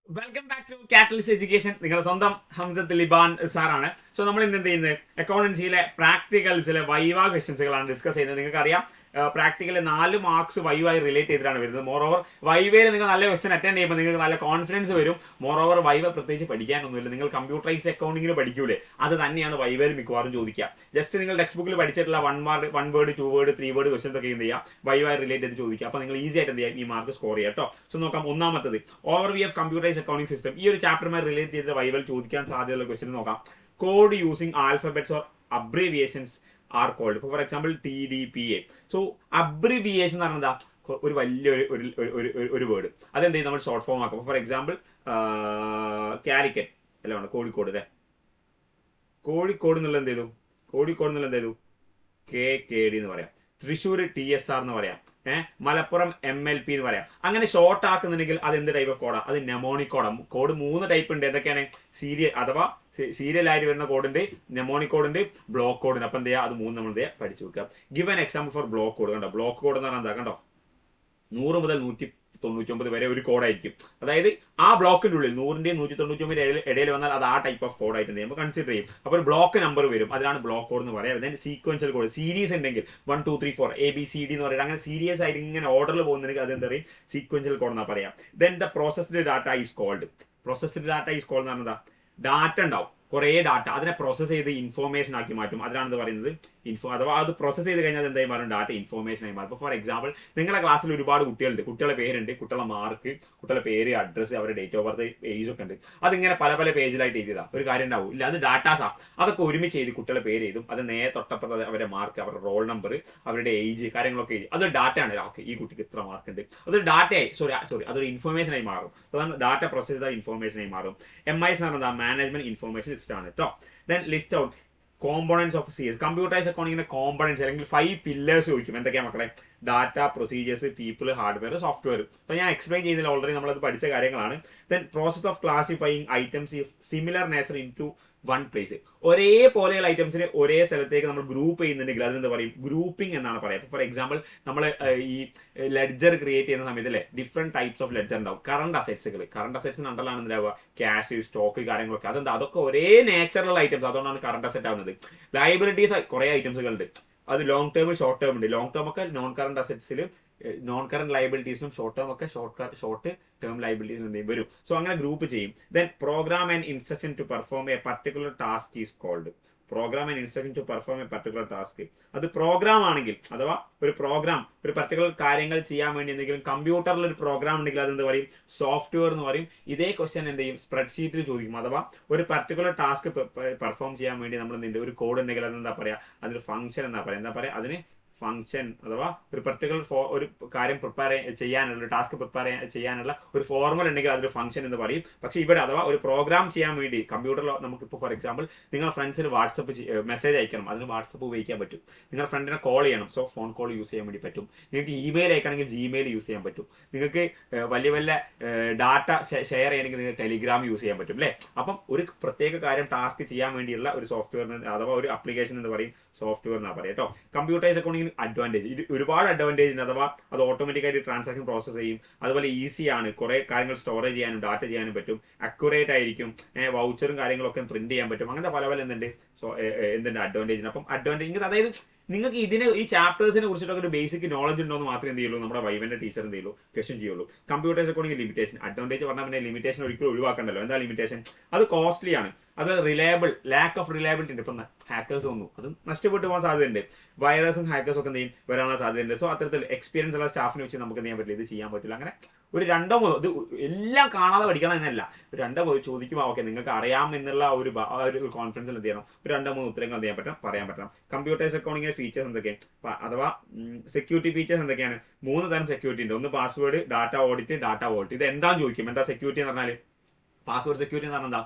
Welcome back to catalyst education. നിങ്ങളുടെ സ്വന്തം ഹംസത്ത് ലിബാൻ സാറാണ്. സോ നമ്മൾ ഇന്ന് എന്ത് ചെയ്യുന്നത്, അക്കൗണ്ടൻസിയിലെ പ്രാക്ടിക്കൽസിലെ വൈവ ക്വസ്റ്റ്യൻസുകളാണ് ഡിസ്കസ് ചെയ്യുന്നത്. നിങ്ങൾക്കറിയാം പ്രാക്ടിക്കലിൽ 4 മാർക്സ് വൈവായി റിലേറ്റ് ചെയ്തിട്ടാണ് വരുന്നത്. മോറോവർ വൈവയിൽ നിങ്ങൾ നല്ല ക്വസ്റ്റൻ അറ്റൻഡ് ചെയ്യുമ്പോൾ നിങ്ങൾക്ക് നല്ല കോൺഫിഡൻസ് വരും. മോറോവർ വൈവ പ്രത്യേകിച്ച് പഠിക്കാനൊന്നുമില്ല. നിങ്ങൾ കമ്പ്യൂട്ടറൈസ്ഡ് അക്കൗണ്ടിങ്ങിന് പഠിക്കൂലേ, അത് തന്നെയാണ് വൈവയിൽ മിക്കവാറും ചോദിക്കുക. ജസ്റ്റ് നിങ്ങൾ ടെക്സ്റ്റ് ബുക്കിൽ പഠിച്ചിട്ടുള്ള 1 വേർഡ് 2 വേർഡ് 3 വേർഡ് ക്വസ്റ്റൻസ് ഒക്കെ എന്ത് ചെയ്യുക, വൈവായി റിലേറ്റ് ചെയ്ത് ചോദിക്കുക. അപ്പോൾ നിങ്ങൾ ഈസി ആയിട്ട് എന്ത് ചെയ്യാം, ഈ മാർക്ക് സ്കോർ ചെയ്യാം കേട്ടോ. സോ നോക്കാം, ഒന്നാമത്തത് overview of computerised accounting system. ഈ ഒരു ചാപ്റ്ററുമായി റിലേറ്റ് ചെയ്തിട്ട് വൈവൽ ചോദിക്കാൻ സാധ്യതയുള്ള ക്വസ്റ്റൻ നോക്കാം. Code using alphabets or abbreviations are called. For example TDPA. So abbreviation എന്ന് പറഞ്ഞാൽ ഒരു വലിയൊരു ഒരു വേർഡ്, അതെന്ത് ചെയ്യും നമ്മൾ ഷോർട്ട് ഫോം ആക്കും. ഫോർ എക്സാമ്പിൾ കാലിക്കറ്റ് അല്ല കോഴിക്കോട് അല്ലേ, കോഴിക്കോട് എന്നുള്ള എന്ത് ചെയ്തു, കോഴിക്കോട് എന്നുള്ള എന്ത് ചെയ്തു KKD എന്ന് പറയാം. തൃശ്ശൂർ TSR എന്ന് പറയാം. മലപ്പുറം MLP എന്ന് പറയാം. അങ്ങനെ ഷോർട്ട് ആക്കുന്നുണ്ടെങ്കിൽ അത് എന്ത് ടൈപ്പ് ഓഫ് കോഡാണ്, അത് നെമോണിക് കോഡാണ്. കോഡ് 3 ടൈപ്പ് ഉണ്ട്. ഏതൊക്കെയാണ്? സീരിയൽ അഥവാ സീരിയൽ ആയിട്ട് വരുന്ന കോഡ് ഉണ്ട്, നെമോണിക് കോഡ് ഉണ്ട്, ബ്ലോക്ക് കോഡ് ഉണ്ട്. അപ്പം എന്ത് ചെയ്യുക, അത് 3 നമ്മൾ പഠിച്ചു വെക്കുക. Give an example for block code. കണ്ടോ, ബ്ലോക്ക് കോഡ് എന്ന് പറഞ്ഞാൽ എന്താ, കണ്ടോ 100 മുതൽ 199 വരെ ഒരു കോഡായിരിക്കും. അതായത് ആ ബ്ലോക്കിന്റെ ഉള്ളിൽ 100ന്റെയും 199 ഇടയിൽ വന്നാൽ അത് ആ ടൈപ്പ് ഓഫ് കോഡായിട്ട് നമ്മൾ കൺസിഡർ ചെയ്യും. അപ്പോൾ ഒരു ബ്ലോക്ക് നമ്പർ വരും, അതിനാണ് ബ്ലോക്ക് കോഡ് എന്ന് പറയാം. ദെൻ സീക്വൻഷ്യൽ കോഡ്, സീരീസ് ഉണ്ടെങ്കിൽ 1 2 3 4 ABCD എന്ന് പറയുന്നത് അങ്ങനെ സീരീസ് ആയിട്ട് ഇങ്ങനെ ഓർഡറിൽ പോകുന്നുണ്ടെങ്കിൽ അത് എന്താ പറയും, സീക്വൻഷ്യൽ കോഡ് എന്നാ പറയാം. Then the processed data is called. Processed data is called എന്ന് പറഞ്ഞാൽ ഡാറ്റ ഉണ്ടാവും, കുറേ ഡാറ്റ, അതിനെ പ്രോസസ് ചെയ്ത് ഇൻഫോർമേഷൻ ആക്കി മാറ്റും. അതിനാണ് പറയുന്നത് അഥവാ അത് പ്രോസസ് ചെയ്ത് കഴിഞ്ഞാൽ എന്തായി മാറും, ഡാറ്റ ഇൻഫോർമേഷൻ ആയി മാറും. ഇപ്പോൾ ഫോർ എക്സാമ്പിൾ നിങ്ങളുടെ ക്ലാസ്സിൽ ഒരുപാട് കുട്ടികളുണ്ട്, കുട്ടികളുടെ പേരുണ്ട്, കുട്ടികളുടെ മാർക്ക്, കുട്ടികളുടെ പേര്, അഡ്രസ്സ്, അവരുടെ ഡേറ്റ് ഓഫ് ബർത്ത്, ഏജ് ഒക്കെ ഉണ്ട്. അതിങ്ങനെ പല പല പേജിലായിട്ട് എഴുതിയതാ, ഒരു കാര്യം ഉണ്ടാവും ഇല്ല, അത് ഡാറ്റാസാ. അതൊക്കെ ഒരുമിച്ച് എഴുതി കുട്ടികളുടെ പേര് എഴുതും, അത് നേരെ തൊട്ടപ്പുറത്ത് അവരുടെ മാർക്ക്, അവരുടെ റോൾ നമ്പർ, അവരുടെ ഏജ്, കാര്യങ്ങളൊക്കെ എഴുതി. അതൊരു ഡാറ്റ ആണ്. ഓക്കെ, ഈ കുട്ടിക്ക് ഇത്ര മാർക്ക് ഉണ്ട്, അതൊരു ഡാറ്റയായി സോറി അതൊരു ഇൻഫോർമേഷൻ ആയി മാറും. അതാണ് ഡാറ്റ പ്രോസസ് ചെയ്ത ഇൻഫോർമേഷൻ ആയി മാറും. MIS എന്ന് പറഞ്ഞാൽ മാനേജ്മെന്റ് ഇൻഫോർമേഷൻ സിസ്റ്റം ആണ് കേട്ടോ. Then list out components of CS. Computerised അക്കൗണ്ടിങ്ങിന്റെ കോമ്പോണൻസ് അല്ലെങ്കിൽ 5 പില്ലേഴ്സ് ചോദിക്കും. എന്തൊക്കെയാണ് മക്കളെ? Data, procedures, people, hardware, software. അപ്പോൾ ഞാൻ എക്സ്പ്ലെയിൻ ചെയ്യുന്നില്ല, ഓൾറെഡി നമ്മളത് പഠിച്ച കാര്യങ്ങളാണ്. Then process of classifying items similar nature into one place. ഒരേപോലെയുള്ള ഐറ്റംസിനെ ഒരേ സ്ഥലത്തേക്ക് നമ്മൾ ഗ്രൂപ്പ് ചെയ്യുന്നുണ്ടെങ്കിൽ അതിനെന്ത് പറയും, ഗ്രൂപ്പിംഗ് എന്നാണ് പറയുക. ഫോർ എക്സാമ്പിൾ നമ്മൾ ഈ ലെഡ്ജർ ക്രിയേറ്റ് ചെയ്യുന്ന സമയത്ത് അല്ലേ, ഡിഫറെന്റ് ടൈപ്സ് ഓഫ് ലെഡ്ജർ ഉണ്ടാവും. കറണ്ട് അസറ്റ്സുകൾ, കറണ്ട് അസറ്റ്സിന് അണ്ടറിലാണ് എന്താവുക, ക്യാഷ്, സ്റ്റോക്ക്, കാര്യങ്ങളൊക്കെ. അതെന്താ, അതൊക്കെ ഒരേ നേച്ചറുള്ള ഐറ്റംസ്, അതുകൊണ്ടാണ് കറണ്ട് അസറ്റ് ആവുന്നത്. ലയബിലിറ്റീസ് കുറേ ഐറ്റംസുകളുണ്ട്, അത് ലോങ് ടേം ഷോർട്ട് ടേം ഉണ്ട്. ലോങ് ടേം ഒക്കെ നോൺ കറണ്ട് അസറ്റ്സിലും നോൺ കറണ്ട് ലയബിലിറ്റീസിനും, ഷോർട്ട് ടേം ഒക്കെ ഷോർട്ട് ടേം ലയബിലിറ്റീസിനും വരും. സോ അങ്ങനെ ഗ്രൂപ്പ് ചെയ്യും. Then program and instruction to perform a particular task is called. Program and instruction to perform a particular task. അത് program ആണെങ്കിൽ അഥവാ ഒരു പ്രോഗ്രാം ഒരു പർട്ടിക്കുലർ കാര്യങ്ങൾ ചെയ്യാൻ വേണ്ടി എന്തെങ്കിലും കമ്പ്യൂട്ടറിൽ ഒരു പ്രോഗ്രാം ഉണ്ടെങ്കിൽ അതെന്ത് പറയും, സോഫ്റ്റ്വെയർ എന്ന് പറയും. ഇതേ ക്വസ്റ്റ്യൻ എന്ത് ചെയ്യും, സ്പ്രെഡ്ഷീറ്റിൽ ചോദിക്കും. അഥവാ ഒരു പർട്ടിക്കുലർ ടാസ്ക് പെർഫോം ചെയ്യാൻ വേണ്ടി നമ്മൾ എന്തുണ്ട്, ഒരു കോഡ് ഉണ്ടെങ്കിൽ അതെന്താ പറയാ, അതിന് ഫംഗ്ഷൻ എന്നാ പറയാ. എന്താ പറയാ, അതിന് ഫംഗ്ഷൻ. അഥവാ ഒരു പർട്ടിക്കുലർ ഒരു കാര്യം പ്രിപ്പയർ ചെയ്യാനുള്ള, ടാസ്ക് പ്രിപ്പയർ ചെയ്യാനുള്ള ഒരു ഫോർമുല ഉണ്ടെങ്കിൽ അതൊരു ഫംഗ്ഷൻ എന്ന് പറയും. പക്ഷേ ഇവിടെ അഥവാ ഒരു പ്രോഗ്രാം ചെയ്യാൻ വേണ്ടി കമ്പ്യൂട്ടറിൽ നമുക്കിപ്പോൾ ഫോർ എക്സാമ്പിൾ നിങ്ങളുടെ ഫ്രണ്ട്സിന് വാട്സപ്പ് മെസ്സേജ് അയക്കണം, അതിന് വാട്സപ്പ് ഉപയോഗിക്കാൻ പറ്റും. നിങ്ങളുടെ ഫ്രണ്ടിനെ കോൾ ചെയ്യണം, സോ ഫോൺ കോൾ യൂസ് ചെയ്യാൻ വേണ്ടി പറ്റും. നിങ്ങൾക്ക് ഇമെയിൽ അയക്കണമെങ്കിൽ Gmail യൂസ് ചെയ്യാൻ പറ്റും. നിങ്ങൾക്ക് വലിയ വലിയ ഡാറ്റ ഷെയർ ചെയ്യണമെങ്കിൽ നിങ്ങൾക്ക് ടെലിഗ്രാം യൂസ് ചെയ്യാൻ പറ്റും അല്ലേ. അപ്പം ഒരു പ്രത്യേക കാര്യം ടാസ്ക് ചെയ്യാൻ വേണ്ടിയുള്ള ഒരു സോഫ്റ്റ്വെയറിന് അഥവാ ഒരു അപ്ലിക്കേഷൻ എന്ന് പറയും സോഫ്റ്റ്വെയർ എന്നാ പറയാം കേട്ടോ. കമ്പ്യൂട്ടറൈസ്ഡ് അക്കൗണ്ടിങ്ങിന് അഡ്വാൻറ്റേജ്, ഇത് ഒരുപാട് അഡ്വാൻറ്റേജ് ഉണ്ട്. അഥവാ അത് ഓട്ടോമാറ്റിക്കായിട്ട് ട്രാൻസാക്ഷൻ പ്രോസസ് ചെയ്യും, അതുപോലെ ഈസിയാണ്, കുറേ കാര്യങ്ങൾ സ്റ്റോറേജ് ചെയ്യാനും ഡാറ്റ ചെയ്യാനും പറ്റും, അക്യുറേറ്റ് ആയിരിക്കും, വൗച്ചറും കാര്യങ്ങളൊക്കെ പ്രിന്റ് ചെയ്യാൻ പറ്റും. അങ്ങനത്തെ പല പല എന്തുണ്ട് അഡ്വാൻറ്റേജ്. അപ്പം അഡ്വാൻറ്റേജ് അതായത് നിങ്ങൾക്ക് ഈ ചാപ്റ്റേഴ്സിനെ കുറിച്ചിട്ടൊക്കെ ഒരു ബേസിക് നോളജ് ഉണ്ടോന്ന് മാത്രമേ എന്ത് ചെയ്യുള്ളൂ, നമ്മുടെ വൈവന്റെ ടീച്ചർ എന്ത് ചെയ്യുള്ളൂ, ക്വസ്റ്റ്യൻ ചെയ്യുള്ളൂ. Computers accounting limitation. അഡ്വാൻറ്റേജ് പറഞ്ഞാൽ പിന്നെ ലിമിറ്റേഷൻ ഒരിക്കലും ഒഴിവാക്കണ്ടല്ലോ. എന്താ ലിമിറ്റേഷൻ? അത് കോസ്റ്റ്ലി ആണ്, അത് റിലയബിൾ, ലാക്ക് ഓഫ് റിലയബിലിറ്റി ഉണ്ട്. ഇപ്പം ഹാക്കേഴ്സ് വന്നു, അത് നഷ്ടപ്പെട്ടു പോകാൻ സാധ്യതയുണ്ട്. വൈറസും ഹാക്കേഴ്സും ഒക്കെ എന്ത് ചെയ്യും, വരാനുള്ള സാധ്യതയുണ്ട്. സോ അത്തരത്തിൽ എക്സ്പീരിയൻസ് ഉള്ള സ്റ്റാഫിനെ വെച്ച് നമുക്ക് എന്ത് ചെയ്യാൻ പറ്റില്ല, ഇത് ചെയ്യാൻ പറ്റില്ല. അങ്ങനെ ഒരു 2 3 ഇത് എല്ലാം കാണാതെ പഠിക്കണം എന്നല്ല, ഒരു 2 3 ചോദിക്കുമ്പോൾ ഓക്കെ നിങ്ങൾക്ക് അറിയാം എന്നുള്ള ഒരു കോൺഫിഡൻസിൽ എന്ത് ചെയ്യണം, ഒരു 2 3 ഉത്തരങ്ങൾ എന്ത് ചെയ്യാൻ പറ്റണം, പറയാൻ പറ്റണം. കമ്പ്യൂട്ടേഴ്സ് അക്കൗണ്ടിങ്ങിന്റെ ഫീച്ചേഴ്സ് എന്തൊക്കെയാണ്, അഥവാ സെക്യൂരിറ്റി ഫീച്ചേഴ്സ് എന്തൊക്കെയാണ്? 3 തരം സെക്യൂരിറ്റി ഉണ്ട്. ഒന്ന് password, data audit, data volt. ഇത് എന്താന്ന് ചോദിക്കും. എന്താ സെക്യൂരിറ്റി എന്ന് പറഞ്ഞാൽ? പാസ്വേഡ് സെക്യൂരിറ്റി എന്ന് പറഞ്ഞാൽ എന്താ,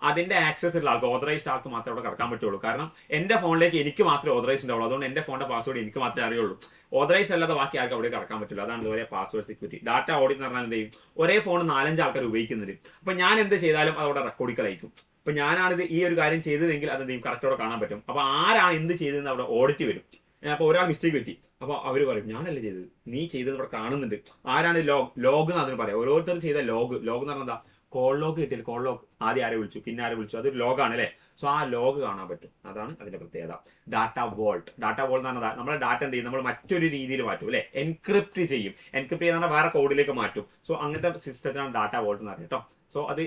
അതിന്റെ ആക്സസ് ഉള്ള ആൾക്ക്, ഓതറൈസ്ഡ് ആൾക്ക് മാത്രമേ അവിടെ കടക്കാൻ പറ്റുള്ളൂ. കാരണം എന്റെ ഫോണിലേക്ക് എനിക്ക് മാത്രമേ ഓതറൈസ് ഉണ്ടാവുള്ളൂ, അതുകൊണ്ട് എന്റെ ഫോണിന്റെ പാസ്വേഡ് എനിക്ക് മാത്രമേ അറിയുള്ളൂ. ഓതറൈസ് അല്ലാതെ ബാക്കി ആൾക്ക് അവിടെ കടക്കാൻ പറ്റില്ല. അതാണ് ഇതുവരെ പാസ്വേഡ് സെക്യൂരിറ്റി. ഡാറ്റ ഓഡിറ്റ് എന്ന് പറഞ്ഞാൽ എന്ത് ചെയ്യും, ഒരേ ഫോൺ 4-5 ആൾക്കാർ ഉപയോഗിക്കുന്നുണ്ട്. അപ്പൊ ഞാൻ എന്ത് ചെയ്താലും അതവിടെ റെക്കോർഡിക്കലായിരിക്കും. അപ്പൊ ഞാനാണിത് ഈ ഒരു കാര്യം ചെയ്തതെങ്കിൽ അത് എന്ത് ചെയ്യും, കറക്റ്റോടെ കാണാൻ പറ്റും. അപ്പൊ ആരാണ് എന്ത് ചെയ്തതെന്ന് അവിടെ ഓഡിറ്റ് വരും. അപ്പോൾ ഒരാൾ മിസ്റ്റേക്ക് പറ്റി, അപ്പോൾ അവർ പറയും ഞാനല്ലേ ചെയ്തത്, നീ ചെയ്തത് ഇവിടെ കാണുന്നുണ്ട്. ആരാണ് ലോഗ് എന്ന് അതിന് പറയാം. ഓരോരുത്തരും ചെയ്ത ലോഗ് എന്ന് പറഞ്ഞാൽ എന്താ, കോൾ ലോഗ് കിട്ടിയാൽ കോൾ ലോഗ് ആദ്യം ആരെ വിളിച്ചു പിന്നെ ആരെ വിളിച്ചു അതൊരു ലോഗാണ് അല്ലേ. സോ ആ ലോഗ് കാണാൻ പറ്റും, അതാണ് അതിന്റെ പ്രത്യേകത. ഡാറ്റ വോൾട്ട് എന്ന് പറഞ്ഞാൽ നമ്മുടെ ഡാറ്റ എന്ത് ചെയ്യും, നമ്മൾ മറ്റൊരു രീതിയിൽ മാറ്റും അല്ലെ, എൻക്രിപ്റ്റ് ചെയ്യും. എൻക്രിപ്റ്റ് ചെയ്യുന്ന വേറെ കോഡിലേക്ക് മാറ്റും. സോ അങ്ങനത്തെ സിസ്റ്റത്തിനാണ് ഡാറ്റ വോൾട്ട് എന്ന് പറയുന്നത് കേട്ടോ. സോ അത്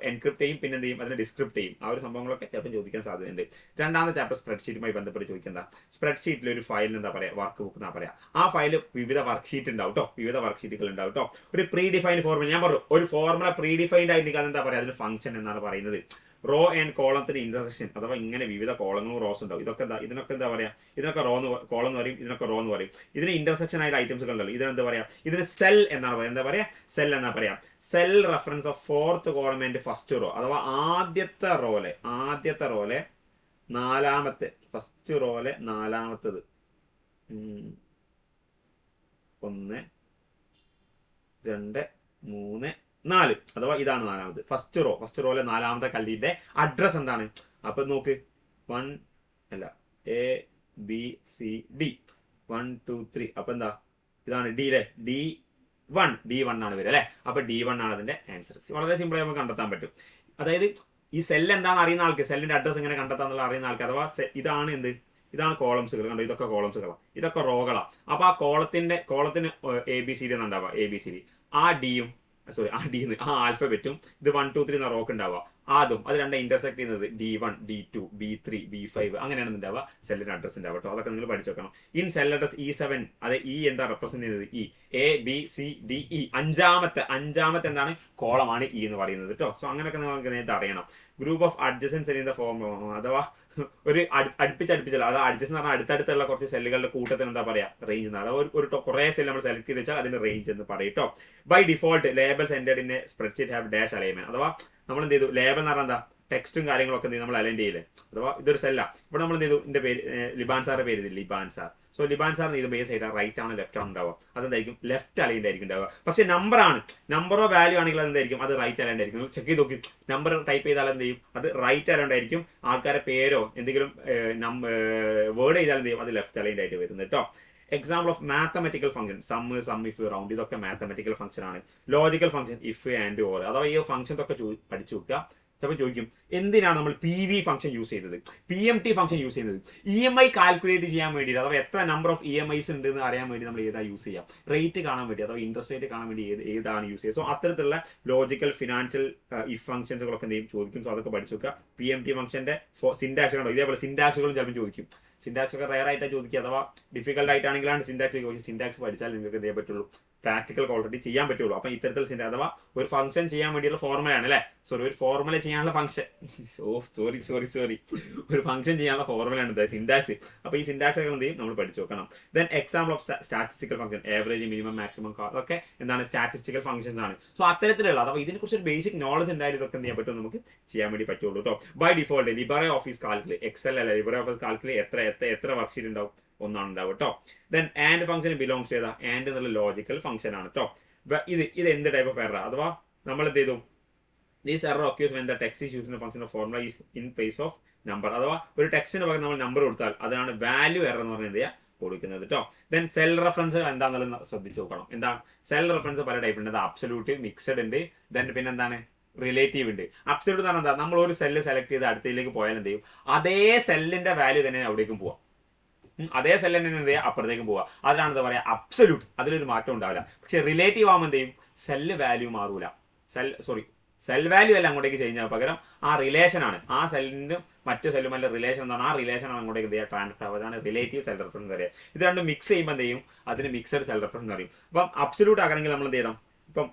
എൻക്രിപ്റ്റ് ചെയ്യും, പിന്നെ എന്ത് ചെയ്യും, അതിനെ ഡിസ്ക്രിപ്റ്റ് ചെയ്യും. ആ ഒരു സംഭവങ്ങളൊക്കെ ചിലപ്പോൾ ചോദിക്കാൻ സാധ്യതയുണ്ട്. രണ്ടാമത്തെ ചാപ്റ്റർ സ്പ്രെഡ്ഷീറ്റുമായി ബന്ധപ്പെട്ട് ചോദിക്കുന്നത്, സ്പ്രെഡ്ഷീറ്റിൽ ഒരു ഫയലിന് എന്താ പറയുക, വർക്ക് ബുക്ക് എന്നാ പറയാം. ആ ഫയൽ വിവിധ വർക്ക് ഷീറ്റ് ഉണ്ടാവും കേട്ടോ, വിവിധ വർക്ക് ഷീറ്റുകൾ ഉണ്ടാവും കേട്ടോ. ഒരു പ്രീ ഡിഫൈൻഡ് ഫോർമുല, ഞാൻ പറഞ്ഞു ഒരു ഫോർമുല പ്രീ ഡിഫൈൻഡ് ആയിട്ട് അതെന്താ പറയുക, അതിന് ഫംഗ്ഷൻ എന്നാണ് പറയുന്നത്. റോ ആൻഡ് കോളത്തിന് ഇന്റർസെക്ഷൻ, അഥവാ ഇങ്ങനെ വിവിധ കോളങ്ങളും റോസ് ഉണ്ടാവും. ഇതിനൊക്കെ എന്താ പറയാ, ഇതിനൊക്കെ കോളം എന്ന് പറയും, ഇതിനൊക്കെ റോ എന്ന് പറയും. ഇതിന് ഇന്റർസെക്ഷൻ ആയിട്ട് ഐറ്റംസുകൾ ഉണ്ടല്ലോ, ഇതിനെന്താ പറയാ, ഇതിന് സെൽ എന്നാണ് പറയാം. എന്താ പറയാ, സെൽ എന്നാ പറയാം. Cell reference of fourth column and first row, അഥവാ ആദ്യത്തെ റോലെ നാലാമത്തെ, ഫസ്റ്റ് റോലെ നാലാമത്തത്, 1 2 3 4, അഥവാ ഇതാണ് നാലാമത് ഫസ്റ്റ് റോയിലെ നാലാമത്തെ കള്ളിന്റെ അഡ്രസ് എന്താണ്. അപ്പൊ നോക്ക്, 1 അല്ല ABCD 1 2 3, അപ്പൊ എന്താ, ഇതാണ് D അല്ലേ, D1 ആണ് വരിക അല്ലെ. അപ്പൊ D1 ആണ് അതിന്റെ ആൻസർ. വളരെ സിമ്പിൾ ആയി നമുക്ക് കണ്ടെത്താൻ പറ്റും. അതായത് ഈ സെൽ എന്താണെന്ന് അറിയുന്ന ആൾക്ക്, സെല്ലിന്റെ അഡ്രസ് എങ്ങനെ കണ്ടെത്താന്നുള്ള അറിയുന്ന ആൾക്ക്, അഥവാ ഇതാണ് എന്ത്, ഇതാണ് കോളംസുകൾ കണ്ടോ, ഇതൊക്കെ കോളംസുകളാണ്, ഇതൊക്കെ റോകളാണ്. അപ്പൊ ആ കോളത്തിന് ABCD എന്നുണ്ടാവുക, ABCD, ആ ഡിയും സോറി ആ ഡിന്ന് ആ ആൽഫബറ്റും ഇത് 1 2 3 എന്ന റോക്ക് ഉണ്ടാവുക, അതും അത് രണ്ടും ഇന്റർസെക്ട് ചെയ്യുന്നത് D1 D2 B3 B5 അങ്ങനെയാണ് ഉണ്ടാവുക സെല്ലിന്റെ അഡ്രസ് ഉണ്ടാവുക കേട്ടോ. അതൊക്കെ നിങ്ങൾ പഠിച്ചു വെക്കണം. ഇൻ സെൽ അഡ്രസ് E7, അത് ഇ എന്താ റെപ്രസെന്റ് ചെയ്യുന്നത്, ഇ ABCDE, അഞ്ചാമത്തെ എന്താണ്, കോളമാണ് ഇ എന്ന് പറയുന്നത് കേട്ടോ. സോ അങ്ങനെയൊക്കെ നിങ്ങൾക്ക് നേരത്തെ അറിയണം. Group of adjacents in the form, അഥവാ ഒരു അടുപ്പിച്ചല്ല, അത് അഡ്ജസ്റ്റ് എന്ന് പറഞ്ഞാൽ അടുത്തടുത്തുള്ള കുറച്ച് സെല്ലുകളുടെ കൂട്ടത്തിന് എന്താ പറയാ, റേഞ്ച് എന്നാണ്. ഒരു കുറെ സെല്ല് നമ്മൾ സെലക്ട് ചെയ്ത് വെച്ചാൽ അതിന് റേഞ്ച് എന്ന് പറയും കേട്ടോ. By default labels entered in spreadsheet have dash alignment, അഥവാ നമ്മൾ എന്ത് ചെയ്തു, ലേബൽ എന്ന് പറഞ്ഞാൽ എന്താ, ടെക്സ്റ്റും കാര്യങ്ങളൊക്കെ നമ്മൾ അലൈൻ ചെയ്യില്ലേ. അഥവാ ഇതൊരു സെല്ല, ഇവിടെ നമ്മൾ എന്ത് ചെയ്തു, എന്റെ പേര് ലിബാൻ സാറിന്റെ പേര് ലിബാൻ സാർ. സോ ലിബാൻ സാറിന് ഇത് ബേസ് ആയിട്ട് റൈറ്റ് ആണ് ലെഫ്റ്റ് ആണ് ഉണ്ടാവുക, അതെന്തായിരിക്കും, ലെഫ്റ്റ് അലൈൻഡ് ആയിരിക്കും ഉണ്ടാവുക. പക്ഷേ നമ്പറോ വാല്യൂ ആണെങ്കിൽ അതെന്തായിരിക്കും, അത് റൈറ്റ് അലൈൻഡ് ആയിരിക്കും. ചെക്ക് ചെയ്ത് നോക്കി, നമ്പർ ടൈപ്പ് ചെയ്താൽ എന്ത് ചെയ്യും, അത് റൈറ്റ് അലൈൻഡ് ആയിരിക്കും. ആൾക്കാരെ പേരോ എന്തെങ്കിലും വേർഡ് ചെയ്താൽ എന്ത് ചെയ്യും, അത് ലെഫ്റ്റ് അലൈൻഡ് ആയിട്ട് വരുന്നത് കേട്ടോ. Example of mathematical function, sum if round, ഇതൊക്കെ മാത്തമെറ്റിക്കൽ ഫംഗ്ഷൻ ആണ്. Logical function if and or, അഥവാ ഈ ഫംഗ്ഷൻ ഒക്കെ പഠിച്ചു വെക്കുക. ചിലപ്പോൾ ചോദിക്കും, എന്തിനാണ് നമ്മൾ PV ഫംഗ്ഷൻ യൂസ് ചെയ്തത്, PMT ഫംഗ്ഷൻ യൂസ് ചെയ്യുന്നത്, EMI കാൽക്കുലേറ്റ് ചെയ്യാൻ വേണ്ടി, അഥവാ എത്ര നമ്പർ ഓഫ് EMIs ഉണ്ട് എന്ന് അറിയാൻ വേണ്ടി നമ്മൾ ഏതാ യൂസ് ചെയ്യാം, റേറ്റ് കാണാൻ വേണ്ടി, അഥവാ ഇൻട്രസ്റ്റ് റേറ്റ് കാണാൻ വേണ്ടി ഏതാണ് യൂസ് ചെയ്യുക. സോ അത്തരത്തിലുള്ള ലോജിക്കൽ ഫിനാൻഷ്യൽ ഇഫ് ഫംഗ്ഷൻസുകളൊക്കെ എന്തെയും ചോദിക്കും. സോ അതൊക്കെ പഠിച്ചു വെക്കുക. PMT ഫംഗ്ഷന്റെ സിൻടാക്സ് കണ്ടോ, ഇതേപോലെ സിൻടാക്സുകളും ചിലപ്പോൾ ചോദിക്കും. സിൻടാക്സ് ഒക്കെ റയർ ആയിട്ടാണ് ചോദിക്കുക, അഥവാ ഡിഫിക്കൽട്ട് ആയിട്ടാണെങ്കിലാണ് സിൻടാക്സ് ചോദിക്കുക. സിൻടാക്സ് പഠിച്ചാൽ നിങ്ങൾക്ക് എന്ത് ചെയ്യാൻ പറ്റുള്ളൂ, പ്രാക്ടിക്കൽ ഓൾറെഡി ചെയ്യാൻ പറ്റുള്ളൂ. അപ്പൊ ഇത്തരത്തിൽ സിൻടാക്സ്, അഥവാ ഒരു ഫംഗ്ഷൻ ചെയ്യാൻ വേണ്ടിയുള്ള ഫോർമുലയാണ് അല്ലേ, സോറി ഒരു ഫോർമുല ചെയ്യാനുള്ള ഫംഗ്ഷൻ, സോറി ഒരു ഫംഗ്ഷൻ ചെയ്യാനുള്ള ഫോർമുലയാണ് സിൻടാക്സ്. അപ്പൊ ഈ സിൻടാക്സ് ഒക്കെ എന്ത് ചെയ്യും, നമ്മൾ പഠിച്ചു വെക്കണം. Then example of statistical function, average, minimum, maximum, അതൊക്കെ എന്താണ്, സ്റ്റാറ്റിസ്റ്റിക്കൽ ഫംഗ്ഷൻസ് ആണ്. സോ അത്തരത്തിലുള്ള, അഥവാ ഇതിനെ കുറിച്ച് ഒരു ബേസിക് നോളജ് ഉണ്ടായാലും ഇതൊക്കെ എന്ത് ചെയ്യാൻ പറ്റും, നമുക്ക് ചെയ്യാൻ വേണ്ടി പറ്റുള്ളൂ കേട്ടോ. By default LibreOffice calc, Excel അല്ല, ലിബ്രെ ഓഫീസ് കാൽക്കുലേ എത്ര വർക്ക്ഷീറ്റ് ഉണ്ടാവും, ഒന്നാണ് ഉണ്ടാവും കേട്ടോ. ദെൻ ആൻഡ് ഫംഗ്ഷൻ ബിലോങ്സ് ചെയ്ത, ആൻഡ് എന്നുള്ള ലോജിക്കൽ ഫംഗ്ഷൻ ആണ് കേട്ടോ. ഇത് എന്ത് ടൈപ്പ് ഓഫ് എറർ, അഥവാ നമ്മൾ എന്ത് ചെയ്തു, this error occurs when the text is used in a function of formula is in place of number, അഥവാ ഒരു ടെക്സ്റ്റിന് പകരം നമ്മൾ നമ്പർ കൊടുത്താൽ അതാണ് വാല്യൂ എറർ എന്ന് പറഞ്ഞാൽ എന്ത് ചെയ്യുക, കൊടുക്കുന്നത് കേട്ടോ. ദെൻ സെൽ റെഫറൻസ് എന്താണെന്നുള്ളത് ശ്രദ്ധിച്ചു നോക്കണം. എന്താ സെൽ റെഫറൻസ് പല ടൈപ്പ് ഉണ്ട്, അത് അബ്സല്യൂട്ട്, മിക്സഡ് ഉണ്ട്, ദെൻ പിന്നെ എന്താണ്, റിലേറ്റീവ് ഉണ്ട്. അബ്സല്യൂട്ട് എന്ന് പറഞ്ഞാൽ എന്താ, നമ്മൾ ഒരു സെല്ല് സെലക്ട് ചെയ്ത് അടുത്തതിലേക്ക് പോയാൽ എന്ത് ചെയ്യും, അതേ സെല്ലിന്റെ വാല്യൂ തന്നെ അവിടേക്കും പോവാം, അതേ സെല്ല് തന്നെ എന്ത് ചെയ്യുക, അപ്പുറത്തേക്കും പോവുക. അതിനാണ് എന്താ പറയുക, അബ്സല്യൂട്ട്, അതിലൊരു മാറ്റം ഉണ്ടാവില്ല. പക്ഷെ റിലേറ്റീവ് ആകുമ്പോൾ എന്ത് ചെയ്യും, സെല്ല് വാല്യൂ മാറൂല, സെൽ വാല്യൂ അല്ല അങ്ങോട്ടേക്ക് ചെയ്യുന്ന, പകരം ആ റിലേഷൻ ആണ്, ആ സെല്ലിനും മറ്റു സെല്ലുമല്ല റിലേഷൻ എന്താണ്, ആ റിലേഷൻ ആണ് അങ്ങോട്ടേക്ക് എന്ത് ചെയ്യുക, ട്രാൻസ്ഫർ ആവുക. അതാണ് റിലേറ്റീവ് സെൽ റെഫറൻസ് എന്ന് പറയുക. ഇത് രണ്ടും മിക്സ് ചെയ്യുമ്പോൾ എന്ത് ചെയ്യും, അതിന് മിക്സഡ് സെൽ റെഫറൻസ് എന്ന് പറയും. അപ്പം അബ്സല്യൂട്ട് ആകണമെങ്കിൽ നമ്മൾ എന്ത് ചെയ്യണം, ഇപ്പം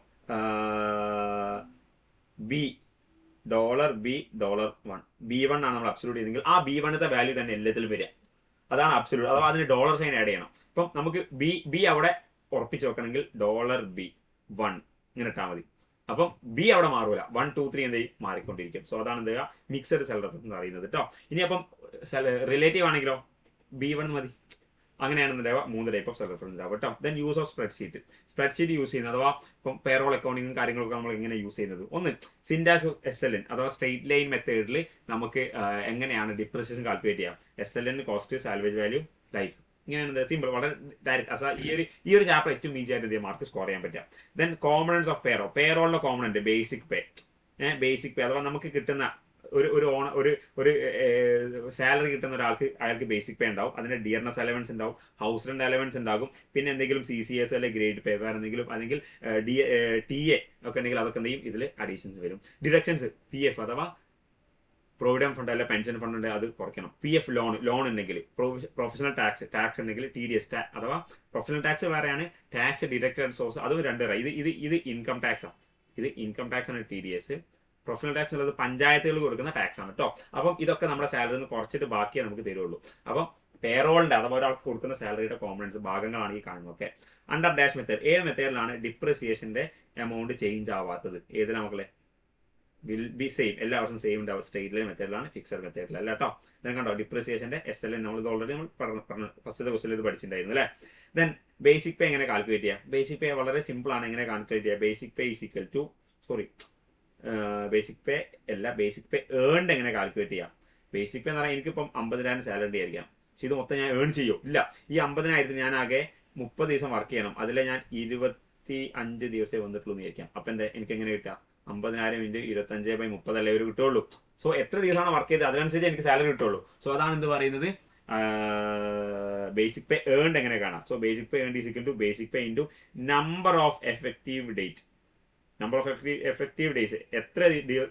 $B$1 B1 ആണ് നമ്മൾ അബ്സല്യൂട്ട് ചെയ്തെങ്കിൽ ആ B1ത്തെ വാല്യൂ തന്നെ എല്ലാത്തിലും വരിക, അതാണ് അബ്സല്യൂട്ട്. അഥവാ അതിന് ഡോളർ സൈൻ ആഡ് ചെയ്യണം. ഇപ്പം നമുക്ക് ബി അവിടെ ഉറപ്പിച്ച് വെക്കണമെങ്കിൽ $B1 ഇങ്ങനെ ഇട്ടാൽ മതി. അപ്പം ബി അവിടെ മാറൂല, 1 2 3 എന്ത് മാറിക്കൊണ്ടിരിക്കും. സോ അതാണ് എന്ത് മിക്സഡ് സെൽ റെഫറൻസ് എന്ന് പറയുന്നത് കേട്ടോ. ഇനി അപ്പം റിലേറ്റീവ് ആണെങ്കിലോ B1 മതി. അങ്ങനെയാണെന്നുണ്ടാവുക 3 ടൈപ്പ് ഓഫ് സെൽ റെഫറൻസ് ഉണ്ടാവും കേട്ടോ. Then use of spreadsheet use ചെയ്യുന്നത്, അഥവാ ഇപ്പം പേറോൾ അക്കൗണ്ടിങ്ങും കാര്യങ്ങളൊക്കെ നമ്മൾ എങ്ങനെ യൂസ് ചെയ്യുന്നത്. ഒന്ന് സിൻടാക്സ് SLN അഥവാ സ്ട്രെയിറ്റ് ലൈൻ മെത്തേഡിൽ നമുക്ക് എങ്ങനെയാണ് ഡിപ്രിസിയേഷൻ കാൽക്കുലേറ്റ് ചെയ്യാം. SLN cost, salvage value, life, ഇങ്ങനെയാണ് സിമ്പിൾ, വളരെ ഡയറക്റ്റ്. ഈ ഒരു ചാപ്റ്റർ ഏറ്റവും ഈസി ആയിട്ട് മാർക്ക് സ്കോർ ചെയ്യാൻ പറ്റുക. ദെൻ കോമ്പണൻസ് ഓഫ് പേറോളിന്റെ component basic pay, basic pay അഥവാ നമുക്ക് കിട്ടുന്ന ഒരു സാലറി കിട്ടുന്ന ഒരാൾക്ക് അയാൾക്ക് ബേസിക് പേ ഉണ്ടാവും, അതിന്റെ ഡിയർനെസ് അലവൻസ് ഉണ്ടാവും, ഹൗസ് റെന്റ് അലവൻസ് ഉണ്ടാകും, പിന്നെ എന്തെങ്കിലും CCS അല്ലെങ്കിൽ ഗ്രേഡ് പേ വേറെ എന്തെങ്കിലും അല്ലെങ്കിൽ TA ഒക്കെ ഉണ്ടെങ്കിൽ അതൊക്കെ എന്തെങ്കിലും ഇതിൽ അഡീഷൻസ് വരും. ഡിഡക്ഷൻസ് PF അഥവാ പ്രൊവിഡന്റ് ഫണ്ട് അല്ല പെൻഷൻ ഫണ്ട് ഉണ്ട് അത് കുറയ്ക്കണം. PF ലോൺ ഉണ്ടെങ്കിൽ, പ്രൊഫഷണൽ ടാക്സ് ഉണ്ടെങ്കിൽ TDS അഥവാ പ്രൊഫഷണൽ ടാക്സ് വേറെയാണ്, ടാക്സ് ഡിഡക്റ്റഡ് സോഴ്സ് അതും രണ്ട് ഇത് ഇൻകം ടാക്സ് ആണ്. ഇത് ഇൻകം ടാക്സ് ആണ് TDS. പ്രൊഫഷണൽ ടാക്സ് ഉള്ളത് പഞ്ചായത്തുകൾ കൊടുക്കുന്ന ടാക്സ് ആണ് കേട്ടോ. അപ്പം ഇതൊക്കെ നമ്മുടെ സാലറിയിൽ നിന്ന് കുറച്ചിട്ട് ബാക്കിയേ നമുക്ക് തരുള്ളൂ. അപ്പം പേറോളിന്റെ അഥവാ ഒരാൾക്ക് കൊടുക്കുന്ന സാലറിയുടെ കോമ്പണൻസ് ഭാഗങ്ങളാണ് ഈ കാണുന്നതൊക്കെ. അണ്ടർ ഡാഷ് മെത്തേഡ്, ഏത് മെത്തേഡിലാണ് ഡിപ്രിസിയേഷന്റെ എമൗണ്ട് ചേഞ്ച് ആവാത്തത്? ഏതിനാ മക്കളെ? വിൽ ബി സെയിം, എല്ലാ വർഷവും സെയിം ഉണ്ടാവും. സ്ട്രേറ്റ് ലൈൻ മെത്തേഡിലാണ്, ഫിക്സഡ് മെത്തേഡിലല്ല കേട്ടോ. ഞാൻ കണ്ടോ ഡിപ്രിസിയേഷന്റെ SLN നമ്മൾ ഓൾറെഡി നമ്മൾ ഫസ്റ്റ് ക്വസ്റ്റിൽ ഇത് പഠിച്ചിട്ടുണ്ടായിരുന്നു അല്ലേ. ദെൻ ബേസിക് പേ എങ്ങനെ കാൽക്കുലേറ്റ് ചെയ്യാം? ബേസിക് പേ വളരെ സിമ്പിൾ ആണ്. എങ്ങനെ കാൽക്കുലേറ്റ് ചെയ്യാം? Basic pay is equal to basic pay അല്ല, ബേസിക് പേ ഏൺഡ് എങ്ങനെ കാൽക്കുലേറ്റ് ചെയ്യാം? ബേസിക് പേ എന്ന് പറഞ്ഞാൽ എനിക്കിപ്പം 50,000 സാലറി ആയിരിക്കാം, പക്ഷെ ഇത് മൊത്തം ഞാൻ ഏൺ ചെയ്യും ഇല്ല. ഈ 50,000 ഞാൻ ആകെ 30 ദിവസം വർക്ക് ചെയ്യണം, അതിലെ ഞാൻ 25 ദിവസമേ വന്നിട്ടുള്ളൂ എന്ന് വിചാരിക്കാം. അപ്പൊ എന്താ എനിക്ക് എങ്ങനെ കിട്ടുക? 50,000 × 25/30 അല്ലേ ഒരു കിട്ടുള്ളൂ. സോ എത്ര ദിവസമാണ് വർക്ക് ചെയ്തത് അതിനനുസരിച്ച് എനിക്ക് സാലറി കിട്ടുള്ളൂ. സോ അതാണ് എന്ത് പറയുന്നത്, ബേസിക് പേ ഏൺഡ് എങ്ങനെ കാണാം? So basic pay earned is equal to basic pay into number of effective date. Number of effective days, എത്ര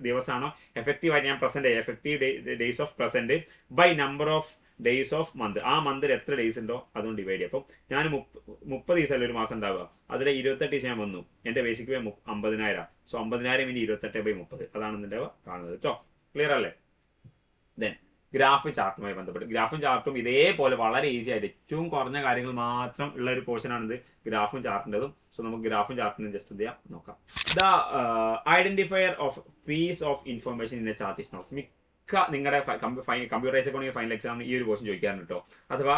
ദിവസമാണോ എഫക്റ്റീവ് ആയിട്ട് ഞാൻ present effective days of present by number of days of month. ആ മന്തിൽ എത്ര days ഉണ്ടോ അതുകൊണ്ട് divide ചെയ്യും. അപ്പം ഞാൻ 30 ദിവസമല്ല ഒരു മാസം ഉണ്ടാവുക, അതിലെ 28 ദിവസം ഞാൻ വന്നു, എന്റെ ബേസിക് പേ 50,000. സോ 50,000 × 28/30 അതാണ് ഇതിന്റെ കാണുന്നത് കേട്ടോ. ക്ലിയർ അല്ലേ? ദെൻ ഗ്രാഫ് ചാർട്ടുമായി ബന്ധപ്പെട്ട്, ഗ്രാഫും ചാർട്ടും ഇതേപോലെ വളരെ ഈസി ആയിട്ട് ഏറ്റവും കുറഞ്ഞ കാര്യങ്ങൾ മാത്രം ഉള്ള ഒരു പോർഷൻ ആണിത്, ഗ്രാഫും ചാർട്ടിൻ്റെതും. സോ നമുക്ക് ഗ്രാഫും ചാർട്ടിനും ജസ്റ്റ് എന്ത് ചെയ്യാം നോക്കാം. The identifier of piece of information in a chart is not. മിക്ക നിങ്ങളുടെ കമ്പ്യൂട്ടറൈസ് അക്കൗണ്ടിങ് ഫൈനൽ എക്സാമിന് ഈ ഒരു പോർഷൻ ചോദിക്കാറുണ്ട് കേട്ടോ. അഥവാ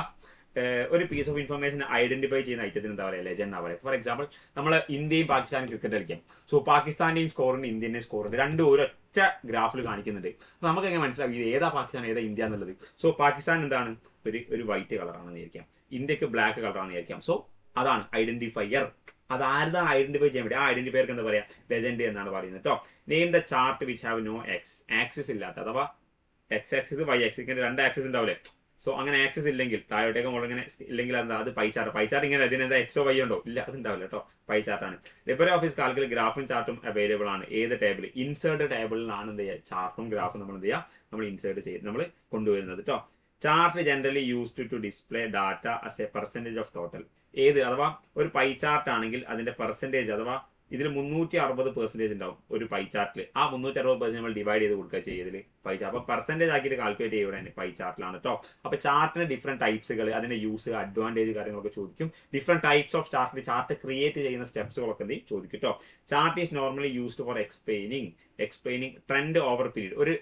ഒരു പീസ് ഓഫ് ഇൻഫർമേഷൻ ഐഡന്റിഫൈ ചെയ്യുന്ന ഐറ്റത്തിന് എന്താ പറയുക? ലെജൻഡ് എന്നാ പറയുക. ഫോർ എക്സാമ്പിൾ നമ്മൾ ഇന്ത്യയും പാകിസ്ഥാനും ക്രിക്കറ്റ് കളിക്കാം. സോ പാകിസ്ഥാന്റെയും സ്കോറുണ്ട് ഇന്ത്യൻ്റെയും സ്കോറുണ്ട്, രണ്ടും ഒരൊറ്റ ഗ്രാഫിൽ കാണിക്കുന്നുണ്ട്. അപ്പൊ നമുക്ക് എങ്ങനെ മനസ്സിലാവും ഇത് ഏതാ പാകിസ്ഥാൻ ഏതാ ഇന്ത്യ എന്നുള്ളത്? സോ പാകിസ്ഥാൻ എന്താണ് ഒരു വൈറ്റ് കളറാണെന്ന് വിചാരിക്കാം, ഇന്ത്യക്ക് ബ്ലാക്ക് കളറാണെന്ന് വിചാരിക്കാം. സോ അതാണ് ഐഡന്റിഫയർ. അത് ആരുതാണ് ഐഡന്റിഫൈ ചെയ്യാൻ വേണ്ടി? ആ ഐഡന്റിഫയർക്ക് എന്താ പറയാ? ലെജൻഡ് എന്നാണ് പറയുന്നത് കേട്ടോ. Name the chart which have no axis ഇല്ലാത്ത, അഥവാ X ആക്സിസ് Y ആക്സിസ് രണ്ട് ആക്സിസ് ഉണ്ടാവില്ലേ? സോ അങ്ങനെ ആക്സസ് ഇല്ലെങ്കിൽ താഴോട്ടേക്ക് മുകളിങ്ങനെ ഇല്ലെങ്കിൽ എന്താ? അത് പൈ ചാർട്ട് ഇങ്ങനെ അതിനെന്താ എക്സോ വൈ ഉണ്ടോ? ഇല്ല, അത് ഉണ്ടാവില്ല കേട്ടോ. പൈ ചാർട്ടാണ്. ലിബറെ ഓഫീസ് കാൽക്കിൽ ഗ്രാഫും ചാർട്ടും അവൈലബിൾ ആണ്. ഏത് ടേബിൾ? ഇൻസേർട്ട് ടേബിളിലാണ് എന്ത് ചെയ്യുക? ചാർട്ടും ഗ്രാഫും നമ്മൾ എന്ത് ചെയ്യുക? നമ്മൾ ഇൻസേർട്ട് ചെയ്ത് നമ്മൾ കൊണ്ടുവരുന്നത് കേട്ടോ. Chart generally used to display data as a percentage of total. ഏത്? അഥവാ ഒരു പൈ ചാർട്ട് ആണെങ്കിൽ അതിന്റെ പെർസെൻറ്റേജ് അഥവാ ഇതിൽ 360% ഉണ്ടാവും ഒരു പൈ ചാർട്ടിൽ. ആ 360% നമ്മൾ ഡിവൈഡ് ചെയ്ത് കൊടുക്കുക ചെയ്തതിൽ പൈ ചാർട്ട്. അപ്പൊ പെർസെൻറ്റേജ് ആക്കിയിട്ട് കാൽക്കുലേറ്റ് ചെയ്യുക പൈ ചാർട്ടിലാണ് കേട്ടോ. അപ്പൊ ചാർട്ടിന് ഡിഫറെന്റ് ടൈപ്സുകൾ, അതിന്റെ യൂസ്, അഡ്വാൻറ്റേജ് കാര്യങ്ങളൊക്കെ ചോദിക്കും. Different types of chart create ചെയ്യുന്ന സ്റ്റെപ്സുകളൊക്കെ എന്ത് ചോദിക്കും കേട്ടോ. Chart is normally used for explaining trend over period. ഒരു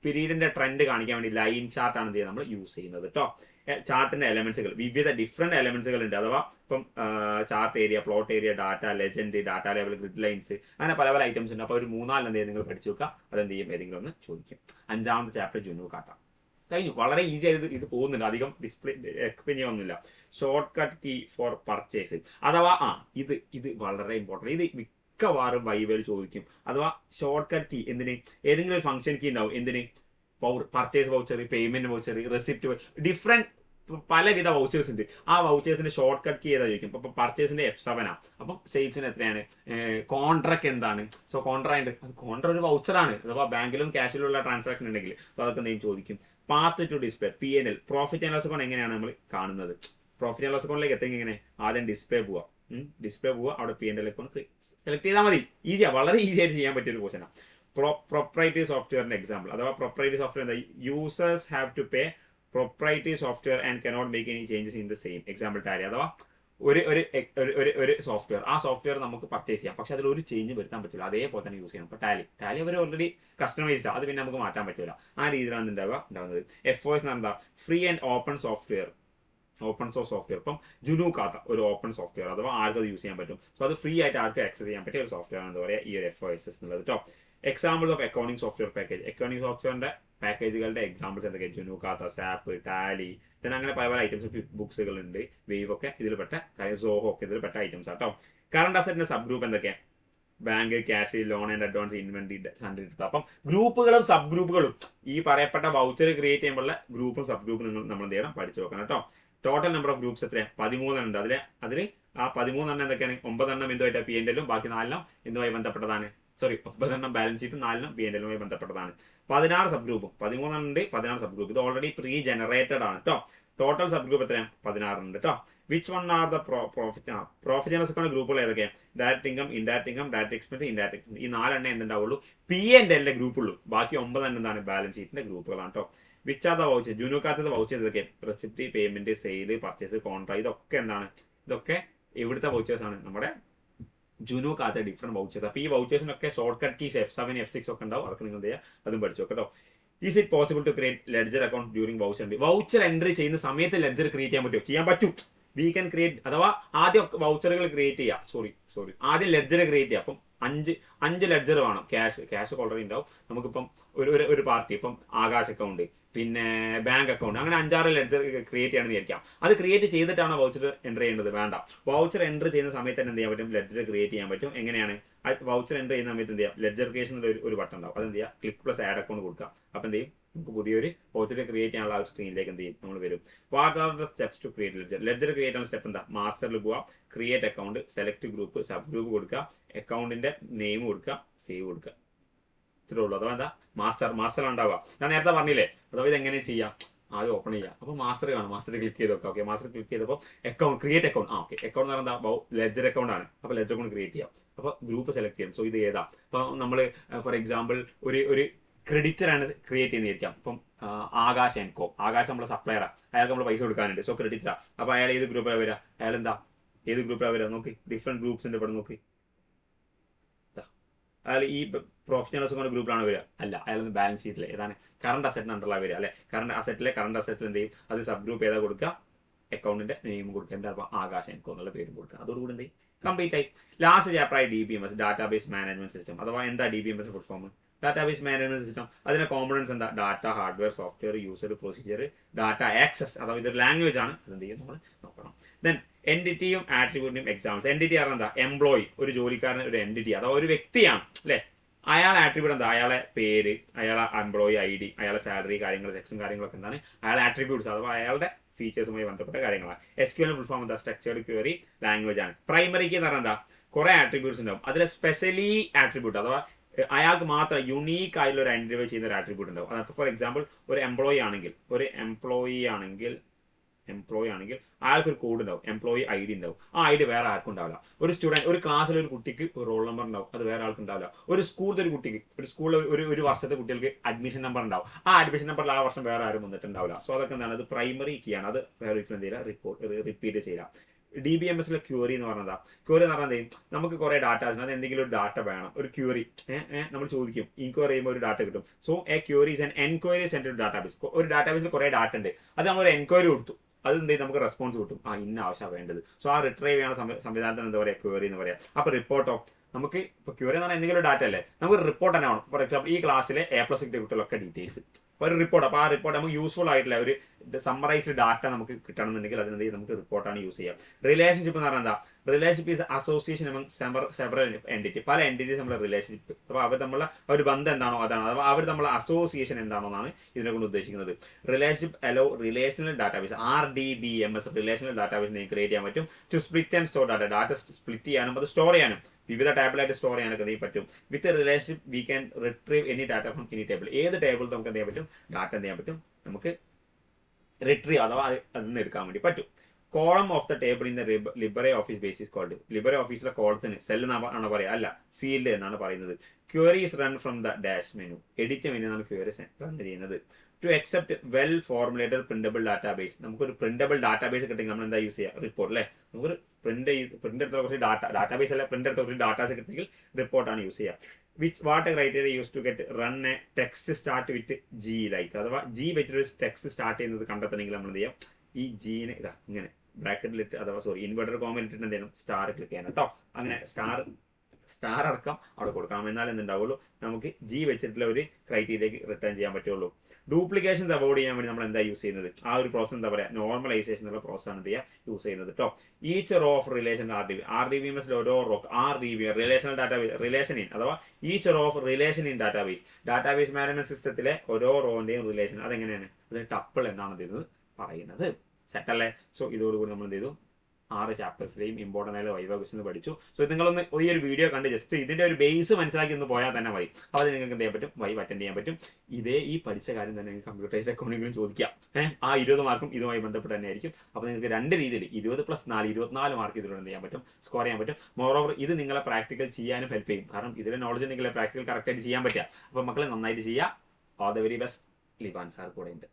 പീരീഡിന്റെ ട്രെൻഡ് കാണിക്കാൻ വേണ്ടി ലൈൻ ചാർട്ട് ആണ് നമ്മൾ യൂസ് ചെയ്യുന്നത് കേട്ടോ. ചാർട്ടിന്റെ എലമെന്റ്സുകൾ വിവിധ ഡിഫറെന്റ് എലമെന്റ്സുകൾ ഉണ്ട്. അഥവാ ഇപ്പം chart area, plot area, data, legend, data level, grid lines, അങ്ങനെ പല ഐറ്റംസ് ഉണ്ട്. അപ്പോൾ ഒരു 3-4 എന്ത് ചെയ്യും നിങ്ങൾ പഠിച്ചു വെക്കുക. അതെന്ത് ചെയ്യും? ഏതെങ്കിലും ഒന്ന് ചോദിക്കും. 5ാമത്തെ ചാപ്റ്റർ ജുനു കാട്ട കഴിഞ്ഞു. വളരെ ഈസി ആയിട്ട് ഇത് പോകുന്നുണ്ട്, അധികം ഡിസ്പ്ലേ എക്സ്പ്ലെയിൻ ചെയ്യാനൊന്നുമില്ല. Shortcut key for purchase അഥവാ ഇത് വളരെ ഇമ്പോർട്ടൻറ്റ്. ഇത് മിക്കവാറും വൈവേൽ ചോദിക്കും. അഥവാ ഷോർട്ട് കട്ട് കീ എന്തിന്? ഏതെങ്കിലും ഒരു ഫംഗ്ഷൻ കീ ഉണ്ടാവും. എന്തിന്? Purchase voucher, payment voucher, receipt, different പലവിധ വൗച്ചേഴ്സ് ഉണ്ട്. ആ വൗച്ചേഴ്സിന്റെ ഷോർട്ട് കട്ട് കീ ഏതാ ചോദിക്കും. അപ്പൊ പർച്ചേസിന്റെ F7 ആണ്. അപ്പം സെയിൽസിന് എത്രയാണ്? കോൺട്രാക്ട് എന്താണ്? സോ കോൺട്രാക്ട് അത് കോൺട്രാ ഒരു വൗച്ചറാണ്. അഥവാ ബാങ്കിലും ക്യാഷിലുള്ള ട്രാൻസാക്ഷൻ ഉണ്ടെങ്കിൽ അതൊക്കെ എന്തെങ്കിലും ചോദിക്കും. Path to display P&L, profit and loss account എങ്ങനെയാണ് നമ്മൾ കാണുന്നത്? പ്രോഫിറ്റ് ആൻഡ് ലോസ് അക്കൗണ്ടിലേക്ക് എത്തുമെങ്കിൽ എങ്ങനെ? ആദ്യം ഡിസ്പ്ലേ പോവുക, അവിടെ P&L അക്കൗണ്ട് സെലക്ട് ചെയ്താൽ മതി. ഈസിയാ, വളരെ ഈസി ആയിട്ട് ചെയ്യാൻ പറ്റിയ ഒരു ക്വസ്റ്റനാണ്. പ്രൊപ്രൈറ്ററി സോഫ്റ്റ്വെയറിന്റെ എക്സാമ്പിൾ അഥവാ പ്രൊപ്രൈറ്ററി സോഫ്റ്റ്വെയർ എന്താ? Users have to pay proprietary software and cannot make any changes in the same. Example Tally അഥവാ ഒരു സോഫ്റ്റ്വെയർ, ആ സോഫ്റ്റ്വെയർ നമുക്ക് പർച്ചേസ് ചെയ്യാം, പക്ഷെ അതിൽ ഒരു ചേഞ്ച് വരുത്താൻ പറ്റില്ല, അതേപോലെ തന്നെ യൂസ് ചെയ്യണം. അപ്പോൾ ടാലി അവർ ഓൾറെഡി കസ്റ്റമൈസ്ഡ്, അത് പിന്നെ നമുക്ക് മാറ്റാൻ പറ്റില്ല. ആ രീതിയിലാണ് ഉണ്ടാവുന്നത്. FOS എന്ന് പറഞ്ഞാൽ free and open software, open source software. ഇപ്പം ജുനു കാത്ത ഒരു ഓപ്പൺ സോഫ്റ്റ്വെയർ, അഥവാ ആർക്കും അത് യൂസ് ചെയ്യാൻ പറ്റും. സോ അത് ഫ്രീ ആയിട്ട് ആർക്ക് ആക്സസ് ചെയ്യാൻ പറ്റിയ ഒരു സോഫ്റ്റ്വെയർ ആണ് എന്താ പറയുക ഈ ഒരു FOSS എന്നുള്ളത് കേട്ടോ. Examples of accounting software package. Accounting സോഫ്റ്റ്വെയറിന്റെ പാക്കേജുകളുടെ എക്സാമ്പിൾസ് എന്തൊക്കെ? ജുനു കാത്ത, സാപ്പ്, ടാലി, പിന്നെ അങ്ങനെ പല ഐറ്റംസ്, ക്വിക്ക് ബുക്സുകൾ ഉണ്ട്, വേവ് ഒക്കെ ഇതിൽപ്പെട്ട, സോഹോ ഒക്കെ ഇതിൽപ്പെട്ട ഐറ്റംസ് ആട്ടോ. കറണ്ട് അസറ്റിന്റെ സബ് ഗ്രൂപ്പ് എന്തൊക്കെയാണ്? Bank, cash, loan and advance, inventory, sundry. അപ്പം ഗ്രൂപ്പുകളും സബ് ഗ്രൂപ്പുകളും ഈ പറയപ്പെട്ട വൗച്ചർ ക്രിയേറ്റ് ചെയ്യുമ്പോൾ ഗ്രൂപ്പും സബ് ഗ്രൂപ്പും നമ്മൾ എന്ത് ചെയ്യണം, പഠിച്ചു വെക്കണം കേട്ടോ. ടോട്ടൽ നമ്പർ ഓഫ് ഗ്രൂപ്പ്സ് എത്രയാണ്? 13 ഉണ്ട്. അതിൽ ആ 13 എന്തൊക്കെയാണ്? 9 എന്തുമായിട്ട് P&L, ബാക്കി 4 എന്തുമായി ബന്ധപ്പെട്ടതാണ്? സോറി, 9 ബാലൻസ് ഷീറ്റും 4 P&L ബന്ധപ്പെട്ടതാണ്. 16 സബ് ഗ്രൂപ്പും, 13 ഉണ്ട്, 16 സബ് ഗ്രൂപ്പ്. ഇത് ഓൾറെഡി പ്രീ ജനറേറ്റഡ് ആണ് കേട്ടോ. ടോട്ടൽ സബ് ഗ്രൂപ്പ് എത്രയാണ്? 16 ഉണ്ട് കേട്ടോ. Which one are the profit generation ഗ്രൂപ്പുകൾ ഏതൊക്കെയാണ്? Direct income, indirect income, direct expense, indirect expense. ഈ 4 എന്തുണ്ടാവുള്ളൂ? P&L ഗ്രൂപ്പുള്ളൂ. ബാക്കി 9 എന്താണ്? ബാലൻസ് ഷീറ്റിന്റെ ഗ്രൂപ്പുകളാണ് കേട്ടോ. Which are the voucher? ജുനുക്കാത്ത വൗച്ചർ ഇതൊക്കെ receipt, payment, sale, purchase, contract. ഇതൊക്കെ എന്താണ്? ഇതൊക്കെ എവിടുത്തെ വൗച്ചേഴ്സ് ആണ്? നമ്മുടെ ജുനുക്കാത്ത ഡിഫറെന്റ് വൗച്ചേഴ്സ്. അപ്പോൾ ഈ വൗച്ചേഴ്സിനൊക്കെ short cut keys F7, F6 ഒക്കെ ഉണ്ടാവും. അതൊക്കെ നിങ്ങൾ ചെയ്യുക, അതും പഠിച്ചു കേട്ടോ. Is it possible to create ledger account during voucher entry? Voucher entry ചെയ്യുന്ന സമയത്ത് ലെഡ്ജർ ക്രിയേറ്റ് ചെയ്യാൻ പറ്റുമോ? ചെയ്യാൻ പറ്റും. വി ക്യാൻ ക്രിയേറ്റ്, അഥവാ ആദ്യം വൗച്ചറുകൾ ക്രിയേറ്റ് ചെയ്യുക. സോറി, ആദ്യം ലെഡ്ജർ ക്രിയേറ്റ് ചെയ്യുക. അപ്പം 5 ലെഡ്ജർ വേണം. ക്യാഷ് ഓൾറെഡി ഉണ്ടാവും. നമുക്കിപ്പം ഒരു പാർട്ടി, ഇപ്പം ആകാശ് അക്കൗണ്ട്, പിന്നെ ബാങ്ക് അക്കൗണ്ട്, അങ്ങനെ 5-6 ലെഡ്ജർ ക്രിയേറ്റ് ചെയ്യണമെന്ന് വിചാരിക്കാം. അത് ക്രിയേറ്റ് ചെയ്തിട്ടാണ് വൗച്ചർ എൻ്റർ ചെയ്യേണ്ടത്? വേണ്ട. വൗച്ചർ എൻ്റർ ചെയ്യുന്ന സമയത്ത് തന്നെ എന്ത് ചെയ്യാൻ പറ്റും? ലെഡ്ജർ ക്രിയേറ്റ് ചെയ്യാൻ പറ്റും. എങ്ങനെയാണ്? വൗച്ചർ എൻ്റർ ചെയ്യുന്ന സമയത്ത് എന്ത് ചെയ്യാം? ലെഡ്ജർ ക്രിയേഷൻ ഒരു ബട്ടൺ ഉണ്ടാവും. അത് എന്ത് ചെയ്യുക? ക്ലിക്ക് പ്ലസ് ആഡ് അക്കൗണ്ട് കൊടുക്കുക. അപ്പം എന്ത് ചെയ്യും? നമുക്ക് പുതിയൊരു വൗച്ചർ ക്രിയേറ്റ് ചെയ്യാനുള്ള ആ സ്ക്രീനിലേക്ക് എന്ത് ചെയ്യും? നമ്മൾ വരും. What are the steps to create ledger? Ledger create ചെയ്യുന്ന സ്റ്റെപ്പ് എന്താ? മാസ്റ്ററിൽ പോവുക, create account, select group, sub group കൊടുക്കുക, അക്കൗണ്ടിന്റെ നെയിം കൊടുക്കുക, സേവ് കൊടുക്കുക. ഇത്രേ ഉള്ളൂ. അഥവാ എന്താ? മാസ്റ്റർ ഉണ്ടാവുക. ഞാൻ നേരത്തെ പറഞ്ഞില്ലേ? അഥവാ ഇത് എങ്ങനെ ചെയ്യാം? ആദ്യം ഓപ്പൺ ചെയ്യുക. അപ്പോൾ മാസ്റ്റർ കാണും. മാസ്റ്റർ ക്ലിക്ക് ചെയ്ത് വെക്കാം. ഓക്കെ, മാസ്റ്റർ ക്ലിക്ക് ചെയ്തപ്പോൾ account, create account. Okay, account എന്ന് പറഞ്ഞാൽ ലെഡ്ജർ അക്കൗണ്ട് ആണ്. അപ്പോൾ ലെഡ്ജർ അക്കൗണ്ട് ക്രിയേറ്റ് ചെയ്യാം. അപ്പോൾ ഗ്രൂപ്പ് സെലക്ട് ചെയ്യും. സോ ഇത് ഏതാ? അപ്പോൾ നമ്മൾ ഫോർ എക്സാമ്പിൾ ഒരു ക്രെഡിറ്റർ ആണ് ക്രിയേറ്റ് ചെയ്യുന്നതായിരിക്കാം. ഇപ്പം ആകാശ് ആൻഡ് കോ. ആകാശ് നമ്മുടെ സപ്ലയറാണ്. അയാൾക്ക് നമ്മൾ പൈസ കൊടുക്കാനുണ്ട്. സോ ക്രെഡിറ്ററാ. അപ്പോൾ അയാൾ ഏത് ഗ്രൂപ്പിലാണ് വരിക? അയാൾ എന്താ? ഏത് ഗ്രൂപ്പിലാണ് വരിക? നോക്കി, ഡിഫറെന്റ് ഗ്രൂപ്പ്സിന്റെ ഇവിടെ നോക്കി. അയാൾ ഈ പ്രോഫിറ്റ് ആൻഡ് ലോസ് ഗ്രൂപ്പിലാണ് വരിക? അല്ല, അയാൾ ബാലൻസ് ഷീറ്റിൽ ഏതാണ്? കറണ്ട് അസറ്റിന് അണ്ടറിലാണ് വരിക അല്ലെ? കറണ്ട് അസറ്റിൽ എന്ത് ചെയ്യും? അത് സബ് ഗ്രൂപ്പ് ഏതാ കൊടുക്കുക? അക്കൗണ്ടിന്റെ നെയിം കൊടുക്കുക. എന്താ? ആകാശ് ആൻഡ് കോ എന്നുള്ള പേര് കൊടുക്കുക. അതോടുകൂടി എന്ത് ചെയ്യും? കംപ്ലീറ്റ് ആയി. ലാസ്റ്റ് ചാപ്റ്റർ ആയി DBMS, ഡാറ്റാബേസ് മാനേജ്മെന്റ് സിസ്റ്റം. അഥവാ എന്താ DBMS full form? Database management system. അതിന്റെ കോമ്പണൻസ് എന്താ? Data, hardware, software, user, procedure, data access. അഥവാ ഇതൊരു ലാംഗ്വേജ് ആണ്. അതെന്ത് ചെയ്യും? നമ്മൾ നോക്കണം. ദെൻ എൻറ്റിറ്റിയും ആട്രിബ്യൂട്ടിനും എക്സാമ്പിൾസ്. എൻറ്റിറ്റി പറഞ്ഞാൽ എന്താ? എംപ്ലോയി, ഒരു ജോലിക്കാരൻ ഒരു എൻറ്റിറ്റി, അഥവാ ഒരു വ്യക്തിയാണ് അല്ലെ? അയാളെ ആട്രിബ്യൂട്ട് എന്താ? അയാളെ പേര്, അയാളെ എംപ്ലോയി ID, അയാളെ സാലറി, കാര്യങ്ങൾ, സെക്ഷൻ കാര്യങ്ങളൊക്കെ എന്താണ്? അയാളെ ആട്രിബ്യൂട്ട്സ്, അഥവാ അയാളുടെ ഫീച്ചേഴ്സുമായി ബന്ധപ്പെട്ട കാര്യങ്ങളാണ്. SQL ഫുൾ ഫോം എന്താ? സ്ട്രക്ചേർഡ് ക്വയറി ലാംഗ്വേജ് ആണ്. പ്രൈമറിക്ക് എന്ന് പറഞ്ഞാൽ എന്താ? കുറെ ആട്രിബ്യൂട്ട്സ് ഉണ്ടാവും. അതിൽ സ്പെഷ്യലി ആട്രിബ്യൂട്ട്, അഥവാ അയാൾക്ക് മാത്രം യുണീക്ക് ആയിട്ടുള്ള ഒരു ഐഡന്റിഫൈ ചെയ്യുന്ന ഒരു ആട്രിബ്യൂട്ട് ഉണ്ടാവും. അതായത് ഫോർ എക്സാമ്പിൾ ഒരു എംപ്ലോയി ആണെങ്കിൽ അയാൾക്ക് ഒരു കോഡ് ഉണ്ടാവും. എംപ്ലോയി ID ഉണ്ടാവും. ആ ID വേറെ ആർക്കും ഉണ്ടാവില്ല. ഒരു സ്റ്റുഡന്റ്, ഒരു ക്ലാസ്സിൽ ഒരു കുട്ടിക്ക് ഒരു റോൾ നമ്പർ ഉണ്ടാവും. അത് വേറെ ആൾക്കും ഉണ്ടാവില്ല. ഒരു സ്കൂളിലെ ഒരു കുട്ടിക്ക്, ഒരു സ്കൂളിൽ ഒരു വർഷത്തെ കുട്ടികൾക്ക് അഡ്മിഷൻ നമ്പർ ഉണ്ടാവും. ആ അഡ്മിഷൻ നമ്പറിൽ ആ വർഷം വേറെ ആരും വന്നിട്ടുണ്ടാവില്ല. സോ അതൊക്കെ എന്താണ്? അത് പ്രൈമറി കീ ആണ്. അത് വേറെ ഒരിക്കലും എന്തെങ്കിലും റിപ്പീറ്റ് ചെയ്യാം. DBMSലെ ക്യൂറി എന്ന് പറഞ്ഞതാ. ക്യൂറി എന്ന് പറഞ്ഞാൽ നമുക്ക് കുറെ ഡാറ്റാസ്, അത് എന്തെങ്കിലും ഒരു ഡാറ്റ വേണം. ഒരു ക്യൂറി നമ്മൾ ചോദിക്കും, ഇൻക്വയറി ചെയ്യുമ്പോൾ ഒരു ഡാറ്റ കിട്ടും. So a query is an enquiry sent to database. ഒരു ഡാറ്റാബേസിൽ കുറെ ഡാറ്റ ഉണ്ട്. അത് നമ്മൾ ഒരു എൻക്വയറി കൊടുത്തു. അത് എന്ത് ചെയ്യും? നമുക്ക് റെസ്പോൺസ് കിട്ടും. ഇന്ന ആവശ്യമാണ് വേണ്ടത്. സോ ആ റിട്രൈവ് ചെയ്യുന്ന സംവിധാനത്തിന് എന്താ പറയുക? ക്യൂറി എന്ന് പറയാം. അപ്പോൾ റിപ്പോർട്ടോ, നമുക്ക് ഇപ്പോൾ ക്യൂറി എന്ന് പറഞ്ഞാൽ എന്തെങ്കിലും ഡാറ്റ അല്ലേ? നമുക്ക് റിപ്പോർട്ട് തന്നെ വേണം. ഫോർ എക്സാമ്പിൾ ഈ ക്ലാസ്സിലെ A+ കിട്ടിയ കുട്ടികളൊക്കെ ഡീറ്റെയിൽസ്, ഒരു റിപ്പോർട്ട്. അപ്പോൾ ആ റിപ്പോർട്ട് നമുക്ക് യൂസ്ഫുൾ ആയിട്ടുള്ള ഒരു സമ്മറൈസ്ഡ് ഡാറ്റ നമുക്ക് കിട്ടണമെന്നുണ്ടെങ്കിൽ അതിനെന്ത് ചെയ്യും? നമുക്ക് റിപ്പോർട്ടാണ് യൂസ് ചെയ്യാം. റിലേഷൻഷിപ്പ് എന്ന് പറഞ്ഞാൽ എന്താ? Relationship is association among several entity. പല എൻറ്റിറ്റീസ് നമ്മുടെ റിലേഷൻഷിപ്പ്. അപ്പോൾ അവർ തമ്മിലുള്ള ഒരു ബന്ധം എന്താണോ അതാണ്. അഥവാ അവർ തമ്മിലുള്ള അസോസിയേഷൻ എന്താണോ എന്നാണ് ഇതിനെ കൊണ്ട് ഉദ്ദേശിക്കുന്നത്. Relationship allow relational database, RDBMS, relational database create ചെയ്യാൻ പറ്റും. To split and store data split ചെയ്യാനും അത് സ്റ്റോർ ചെയ്യാനും വിവിധ ടേബിളായിട്ട് സ്റ്റോർ ചെയ്യാനൊക്കെ എന്ത് പറ്റും. With relationship we can retrieve any data from any table. ഏത് ടേബിൾ നമുക്ക് എന്ത് ചെയ്യാൻ പറ്റും? ഡാറ്റ എന്ത് ചെയ്യാൻ പറ്റും? നമുക്ക് റിട്രീവ്, അഥവാ അതിൽ നിന്ന് എടുക്കാൻ വേണ്ടി പറ്റും. Column of the table in the LibreOffice base is called. ലിബറെ ഓഫീസിലെ കോളത്തിന് സെൽ എന്നാണ് പറയുക, അല്ല ഫീൽഡ് എന്നാണ് പറയുന്നത്. Queries run from the dash menu. Edit menu ആണ് ക്വയറീസ് റൺ ചെയ്യുന്നത്. To accept well formulated printable database. നമുക്കൊരു പ്രിന്റബിൾ ഡാറ്റാബേസ് കിട്ടിയെങ്കിൽ നമ്മൾ എന്താ യൂസ് ചെയ്യുക? റിപ്പോർട്ട് അല്ലേ? നമുക്കൊരു പ്രിന്റ് എടുത്ത കുറച്ച് ഡാറ്റാബേസ് അല്ല, പ്രിന്റ് എടുത്ത കുറച്ച് ഡാറ്റാസ് കിട്ടിയെങ്കിൽ റിപ്പോർട്ടാണ് യൂസ് ചെയ്യുക. What criteria use to get run a text start with G like. അഥവാ G വെച്ചിട്ട് ടെക്സ്റ്റ് സ്റ്റാർട്ട് ചെയ്യുന്നത് കണ്ടെത്തണമെങ്കിൽ നമ്മൾ എന്ത് ചെയ്യാം? ഈ Gനെ ഇതാ ഇങ്ങനെ ബ്രാക്കറ്റിലിട്ട്, അഥവാ ഇൻവെർട്ടർ കോമയിൽ ഇട്ടിട്ട് എന്ത് ചെയ്യണം? സ്റ്റാർ ക്ലിക്ക് ചെയ്യണം കേട്ടോ. അങ്ങനെ സ്റ്റാർ സ്റ്റാർ അടക്കം അവിടെ കൊടുക്കണം. എന്നാലും എന്തുണ്ടാവുള്ളൂ, നമുക്ക് ജി വെച്ചിട്ടുള്ള ഒരു ക്രൈറ്റീരിയക്ക് റിട്ടേൺ ചെയ്യാൻ പറ്റുള്ളൂ. ഡ്യൂപ്ലിക്കേഷൻസ് അവോയ്ഡ് ചെയ്യാൻ വേണ്ടി നമ്മൾ എന്താ യൂസ് ചെയ്യുന്നത്, ആ ഒരു പ്രോസസ് എന്താ പറയുക, നോർമലൈസേഷൻ എന്നുള്ള പ്രോസസ് ആണ് യൂസ് ചെയ്യുന്നത് കേട്ടോ. Each row of relation R D B M എസിൽ ഓരോ row RDB relational database relation in അഥവാ each row of relation in database management സിസ്റ്റത്തിലെ ഓരോ റോന്റെയും റിലേഷൻ അതെങ്ങനെയാണ്, അതിന് ടപ്പിൾ എന്നാണ് ഇത് പറയുന്നത്. സെറ്റ് അല്ലേ? സോ ഇതോടുകൂടി നമ്മൾ എന്ത് ചെയ്തു, 6 ചാപ്റ്റേഴ്സിലെയും ഇമ്പോർട്ടൻ്റ് ആയ വൈവ ക്വസ്റ്റ്യൻ പഠിച്ചു. സോ നിങ്ങളൊന്ന് ഈ ഒരു വീഡിയോ കണ്ട് ജസ്റ്റ് ഇതിന്റെ ഒരു ബേസ് മനസ്സിലാക്കി ഒന്ന് പോയാൽ തന്നെ മതി. അപ്പോൾ അത് നിങ്ങൾക്ക് എന്ത് ചെയ്യാൻ പറ്റും, വൈവ് അറ്റൻഡ് ചെയ്യാൻ പറ്റും. ഈ പഠിച്ച കാര്യം തന്നെ നിങ്ങൾക്ക് കമ്പ്യൂട്ടറൈസ്ഡ് അക്കൗണ്ടിങ്ങിലും ചോദിക്കാം. ആ 20 മാർക്കും ഇതുമായി ബന്ധപ്പെട്ട് തന്നെ ആയിരിക്കും. അപ്പോൾ നിങ്ങൾക്ക് 2 രീതിയിൽ 20+4 24 മാർക്ക് ഇതിലൂടെ എന്ത് ചെയ്യാൻ പറ്റും, സ്കോർ ചെയ്യാൻ പറ്റും. മോറോവർ ഇത് നിങ്ങളെ പ്രാക്ടിക്കൽ ചെയ്യാനും ഹെൽപ്പ് ചെയ്യും. കാരണം ഇതിലെ നോളജ് ഉണ്ടെങ്കിൽ പ്രാക്ടിക്കൽ കറക്റ്റായിട്ട് ചെയ്യാൻ പറ്റുക. അപ്പോൾ മക്കളെ നന്നായിട്ട് ചെയ്യുക. All the very best. Liban sir കൂടെ ഉണ്ട്.